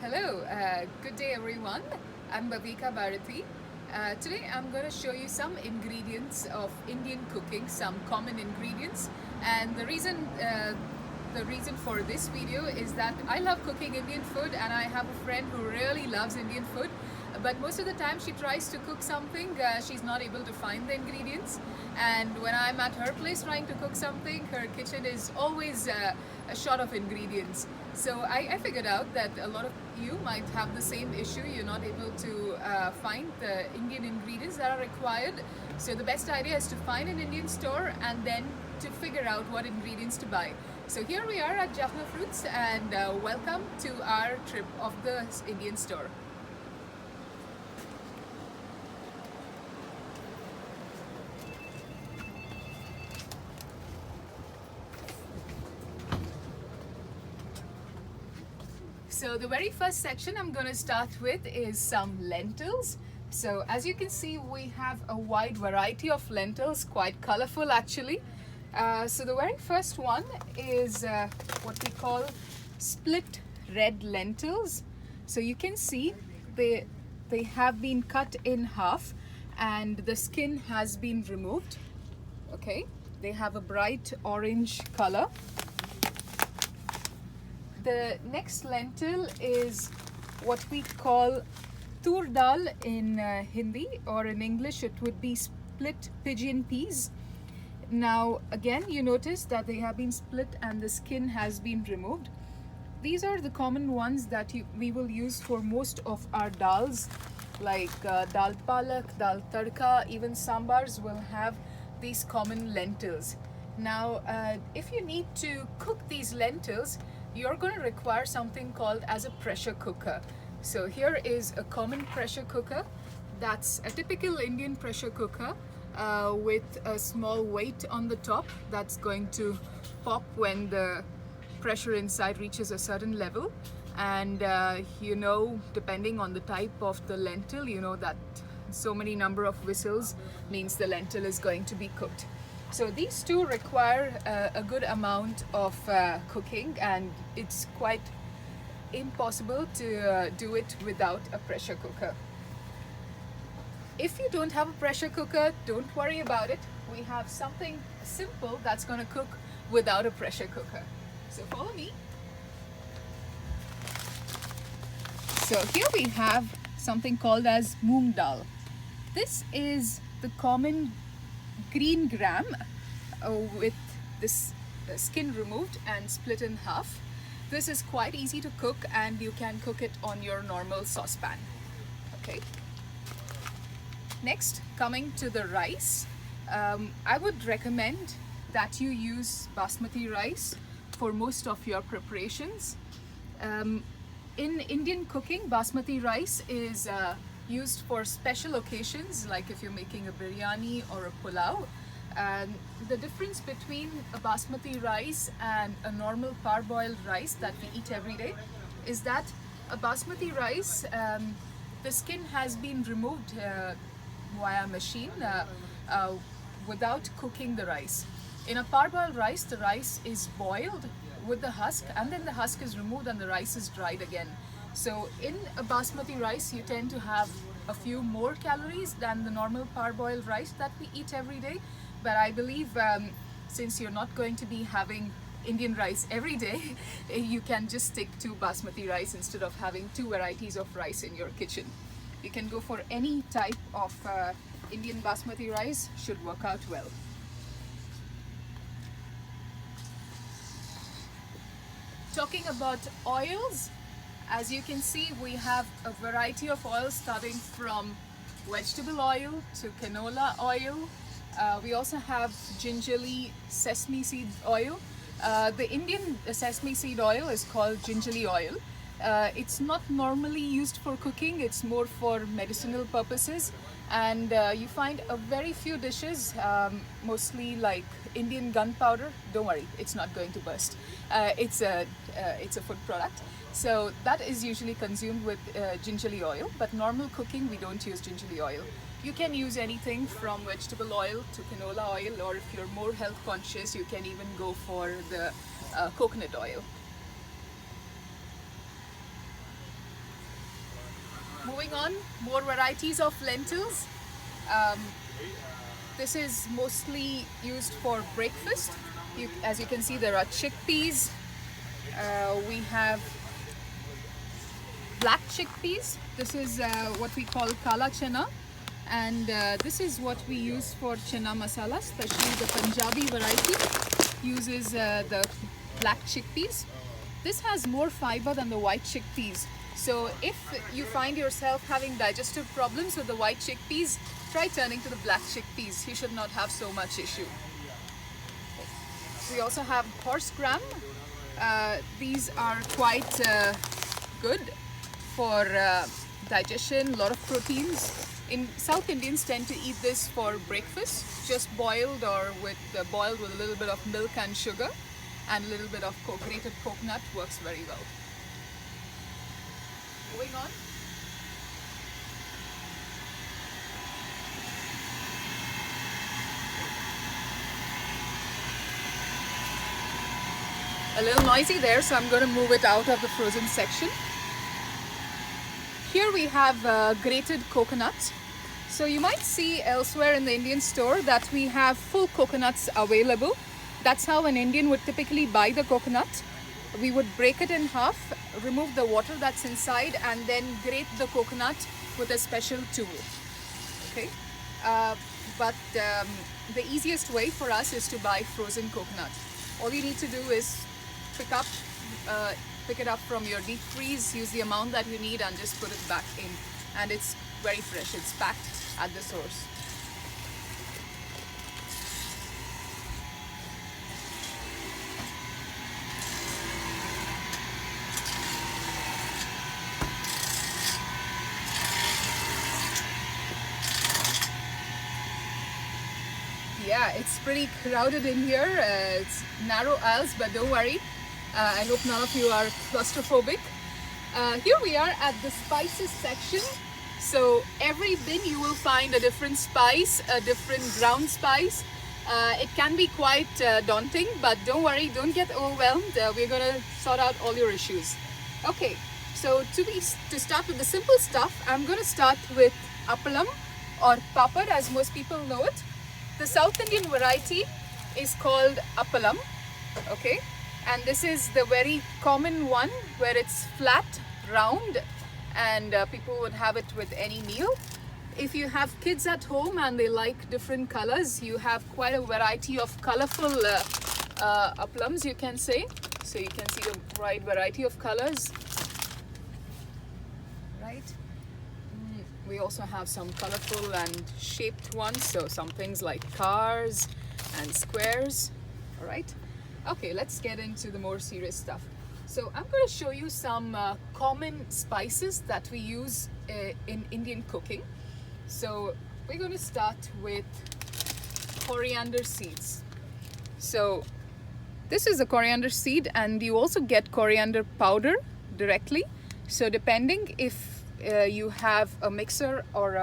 Hello, good day everyone. I'm Bhavika Bharati. Today I'm going to show you some ingredients of Indian cooking, some common ingredients. And the reason for this video is that I love cooking Indian food and I have a friend who really loves Indian food. But most of the time she tries to cook something, she's not able to find the ingredients. And when I'm at her place trying to cook something, her kitchen is always short of ingredients. So I figured out that a lot of you might have the same issue. You're not able to find the Indian ingredients that are required. So the best idea is to find an Indian store and then to figure out what ingredients to buy. So here we are at Jaffna Fruits, and welcome to our trip of the Indian store. So the very first section I'm going to start with is some lentils. So as you can see, we have a wide variety of lentils, quite colorful actually. So the very first one is what we call split red lentils. So you can see they have been cut in half and the skin has been removed. Okay, they have a bright orange color. The next lentil is what we call tur dal in Hindi, or in English it would be split pigeon peas. Now again, you notice that they have been split and the skin has been removed. These are the common ones that we will use for most of our dals, like dal palak, dal tadka, even sambars will have these common lentils. Now if you need to cook these lentils, you're going to require something called as a pressure cooker. So here is a common pressure cooker. That's a typical Indian pressure cooker with a small weight on the top that's going to pop when the pressure inside reaches a certain level. And depending on the type of the lentil, you know that so many number of whistles means the lentil is going to be cooked. So these two require a good amount of cooking, and it's quite impossible to do it without a pressure cooker. If you don't have a pressure cooker, don't worry about it. We have something simple that's going to cook without a pressure cooker. So follow me. So here we have something called as moong dal. This is the common green gram with this skin removed and split in half. This is quite easy to cook and you can cook it on your normal saucepan. Okay. Next, coming to the rice, I would recommend that you use basmati rice for most of your preparations. In Indian cooking, basmati rice is used for special occasions, like if you're making a biryani or a pulao. The difference between a basmati rice and a normal parboiled rice that we eat every day is that a basmati rice, the skin has been removed via machine without cooking the rice. In a parboiled rice, the rice is boiled with the husk, and then the husk is removed and the rice is dried again. So in a basmati rice, you tend to have a few more calories than the normal parboiled rice that we eat every day. But I believe since you're not going to be having Indian rice every day, you can just stick to basmati rice instead of having two varieties of rice in your kitchen. You can go for any type of Indian basmati rice, should work out well. Talking about oils, as you can see, we have a variety of oils starting from vegetable oil to canola oil. We also have gingerly sesame seed oil. The Indian sesame seed oil is called gingerly oil. It's not normally used for cooking, it's more for medicinal purposes. And you find a very few dishes, mostly like Indian gunpowder. Don't worry, it's not going to burst. It's a food product. So that is usually consumed with gingerly oil, but normal cooking we don't use gingerly oil. You can use anything from vegetable oil to canola oil, or if you're more health conscious, you can even go for the coconut oil. moving on, more varieties of lentils. Um, this is mostly used for breakfast. As you can see, there are chickpeas. We have black chickpeas. This is what we call kala chana, and this is what we use for chana masala, especially the Punjabi variety uses the black chickpeas. This has more fiber than the white chickpeas. So if you find yourself having digestive problems with the white chickpeas, try turning to the black chickpeas. You should not have so much issue. We also have horse gram. These are quite good for digestion, a lot of proteins. In South Indians tend to eat this for breakfast, just boiled or boiled with a little bit of milk and sugar, and a little bit of grated coconut works very well. Moving on. A little noisy there, so I'm going to move it out of the frozen section. Here we have grated coconut. So you might see elsewhere in the Indian store that we have full coconuts available. That's how an Indian would typically buy the coconut. We would break it in half, remove the water that's inside, and then grate the coconut with a special tool. Okay, but the easiest way for us is to buy frozen coconut. All you need to do is pick it up from your deep freeze, use the amount that you need, and just put it back in. And it's very fresh. It's packed at the source. Yeah, it's pretty crowded in here. It's narrow aisles, but don't worry. I hope none of you are claustrophobic. Here we are at the spices section. So every bin you will find a different spice, a different ground spice. It can be quite daunting, but don't worry, don't get overwhelmed. We're going to sort out all your issues. Okay, so to start with the simple stuff, I'm going to start with appalam or papad, as most people know it. The South Indian variety is called appalam, okay, and this is the very common one where it's flat, round, and people would have it with any meal. If you have kids at home and they like different colors, you have quite a variety of colorful appalams, you can say. So you can see the wide variety of colors, right? We also have some colorful and shaped ones, so some things like cars and squares. All right, okay, let's get into the more serious stuff. So I'm going to show you some common spices that we use in Indian cooking. So we're going to start with coriander seeds. So this is a coriander seed, and you also get coriander powder directly. So depending if you have a mixer or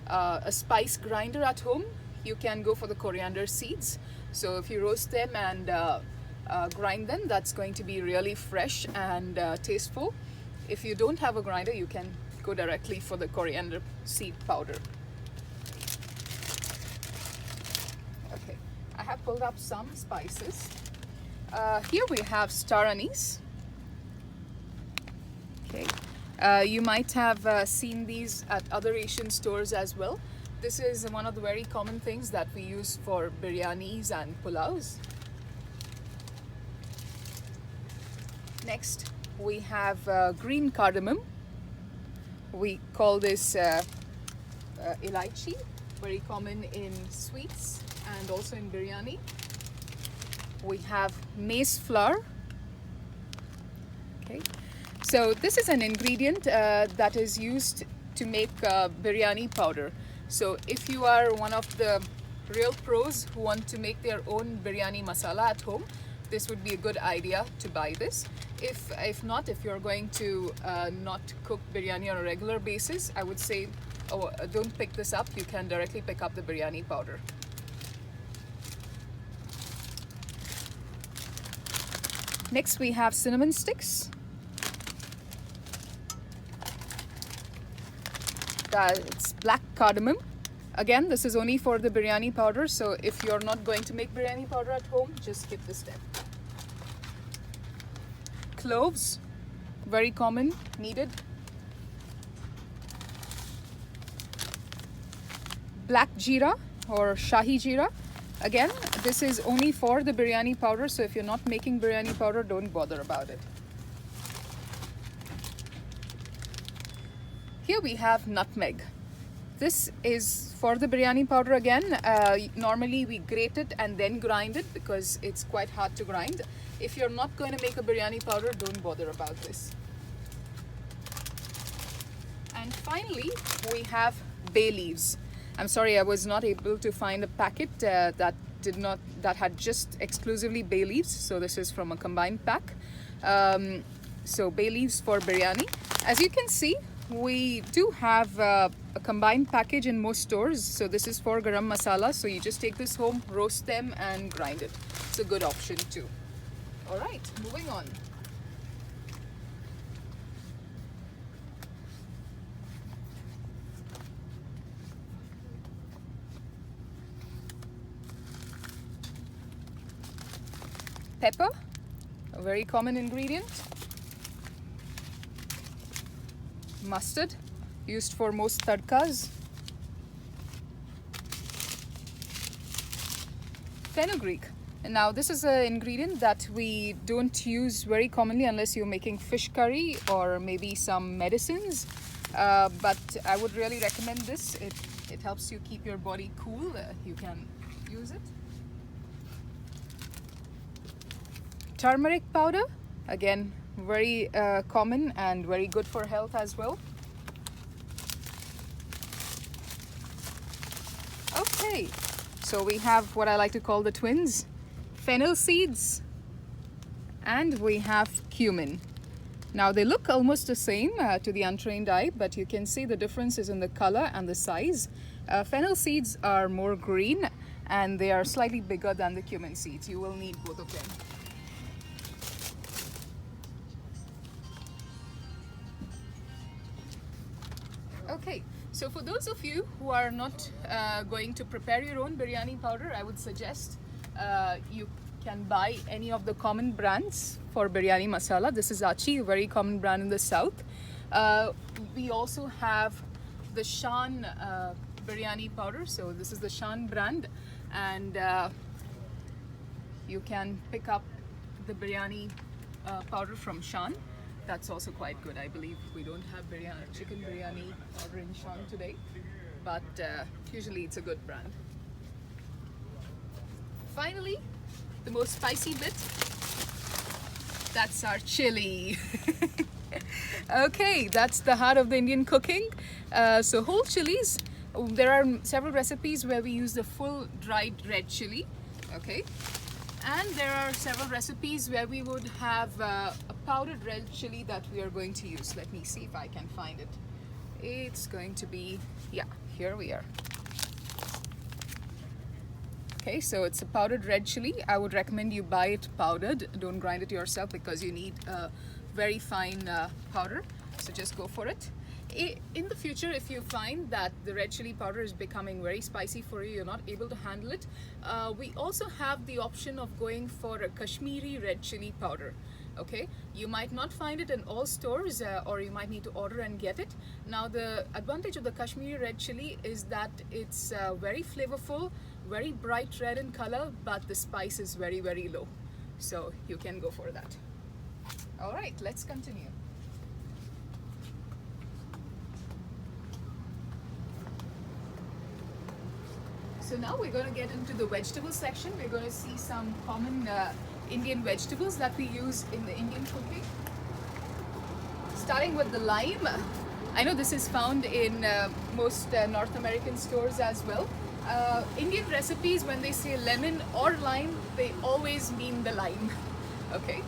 a spice grinder at home, you can go for the coriander seeds. So if you roast them and grind them, that's going to be really fresh and tasteful. If you don't have a grinder, you can go directly for the coriander seed powder. Okay, I have pulled up some spices. Here we have star anise. Okay. You might have seen these at other Asian stores as well. This is one of the very common things that we use for biryanis and pulaus. Next, we have green cardamom. We call this elaichi, very common in sweets and also in biryani. We have maize flour. Okay. So this is an ingredient that is used to make biryani powder. So if you are one of the real pros who want to make their own biryani masala at home, this would be a good idea to buy this. If not, if you're going to not cook biryani on a regular basis, I would say don't pick this up. You can directly pick up the biryani powder. Next we have cinnamon sticks. That's black cardamom. Again, this is only for the biryani powder, so if you're not going to make biryani powder at home, just skip this step. Cloves, very common, needed. Black jeera or shahi jeera. Again, this is only for the biryani powder, so if you're not making biryani powder, don't bother about it. Here we have nutmeg. This is for the biryani powder again. Normally we grate it and then grind it because it's quite hard to grind. If you're not going to make a biryani powder, don't bother about this. And finally, we have bay leaves. I'm sorry, I was not able to find a packet that had just exclusively bay leaves. So this is from a combined pack. So bay leaves for biryani. As you can see, we do have a combined package in most stores. So this is for garam masala. So you just take this home, roast them and grind it. It's a good option too. All right, moving on. Pepper, a very common ingredient. Mustard, used for most tadkas. Fenugreek. Now this is an ingredient that we don't use very commonly unless you're making fish curry or maybe some medicines. But I would really recommend this. It helps you keep your body cool. You can use it. Turmeric powder, again very common and very good for health as well. Okay, so we have what I like to call the twins, fennel seeds, and we have cumin. Now they look almost the same to the untrained eye, but you can see the difference is in the color and the size. Fennel seeds are more green and they are slightly bigger than the cumin seeds. You will need both of them. Okay, so for those of you who are not going to prepare your own biryani powder, I would suggest you can buy any of the common brands for biryani masala. This is Achi, a very common brand in the south. We also have the Shan biryani powder. So this is the Shan brand, and you can pick up the biryani powder from Shan. That's also quite good. I believe we don't have chicken biryani powder in Shan today, but usually it's a good brand. Finally, the most spicy bit, that's our chili. Okay, that's the heart of the Indian cooking. So whole chilies, there are several recipes where we use the full dried red chili, okay? And there are several recipes where we would have a powdered red chili that we are going to use. Let me see if I can find it. It's going to be, yeah, here we are. Okay, so it's a powdered red chili. I would recommend you buy it powdered. Don't grind it yourself because you need a very fine powder. So just go for it. In the future, if you find that the red chili powder is becoming very spicy for you, you're not able to handle it, we also have the option of going for a Kashmiri red chili powder. Okay, you might not find it in all stores, or you might need to order and get it. Now the advantage of the Kashmiri red chili is that it's very flavorful, very bright red in color, but the spice is very, very low. So you can go for that. All right, let's continue. So now we're going to get into the vegetable section. We're going to see some common Indian vegetables that we use in the Indian cooking. Starting with the lime. I know this is found in most North American stores as well. Indian recipes, when they say lemon or lime, they always mean the lime. Okay.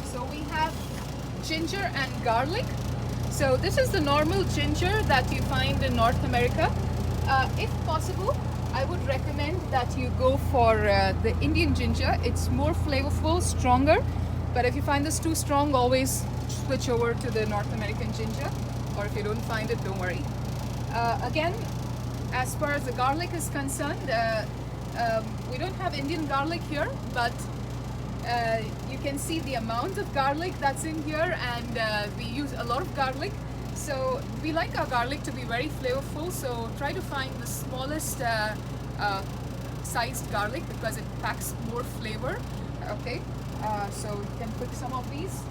So we have ginger and garlic. So this is the normal ginger that you find in North America. If possible, I would recommend that you go for the Indian ginger. It's more flavorful, stronger. But if you find this too strong, always switch over to the North American ginger, or if you don't find it, don't worry. Again, as far as the garlic is concerned, we don't have Indian garlic here, but you can see the amount of garlic that's in here, and we use a lot of garlic. So we like our garlic to be very flavorful, so try to find the smallest sized garlic because it packs more flavor. Okay, so you can pick some of these.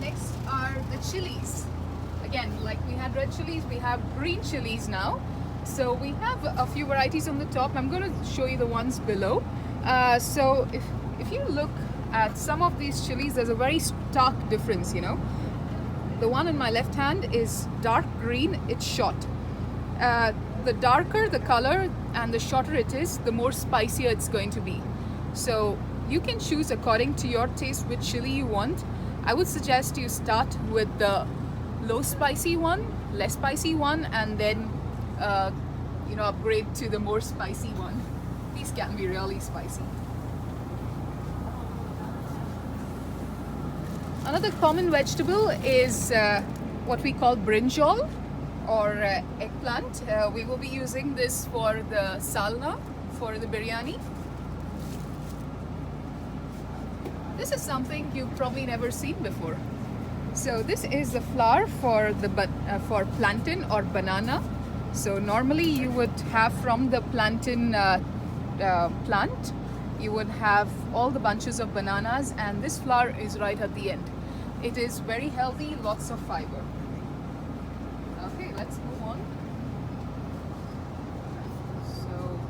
Next are the chilies. Again, like we had red chilies, we have green chilies now. So we have a few varieties on the top. I'm going to show you the ones below. So if you look at some of these chilies, there's a very stark difference, you know. The one in my left hand is dark green, it's short. The darker the color and the shorter it is, the more spicier it's going to be. So you can choose according to your taste which chili you want. I would suggest you start with the low spicy one, less spicy one, and then upgrade to the more spicy one. These can be really spicy. Another common vegetable is what we call brinjal or eggplant. We will be using this for the salna, for the biryani. This is something you've probably never seen before. So this is the flour for plantain or banana. So normally you would have from the plantain plant, you would have all the bunches of bananas, and this flour is right at the end. It is very healthy, lots of fiber. Okay, let's move on. So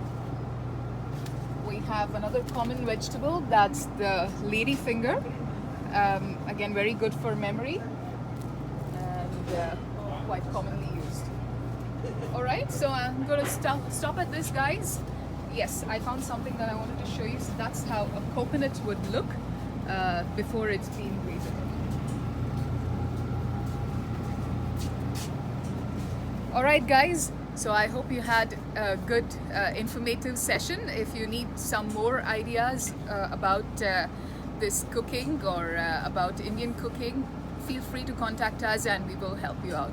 we have another common vegetable, that's the lady finger. Again, very good for memory and quite commonly used. Alright, so I'm going to stop at this, guys. Yes, I found something that I wanted to show you. So that's how a coconut would look before it's been grated. Alright guys, so I hope you had a good informative session. If you need some more ideas about this cooking or about Indian cooking, feel free to contact us and we will help you out.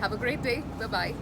Have a great day. Bye-bye.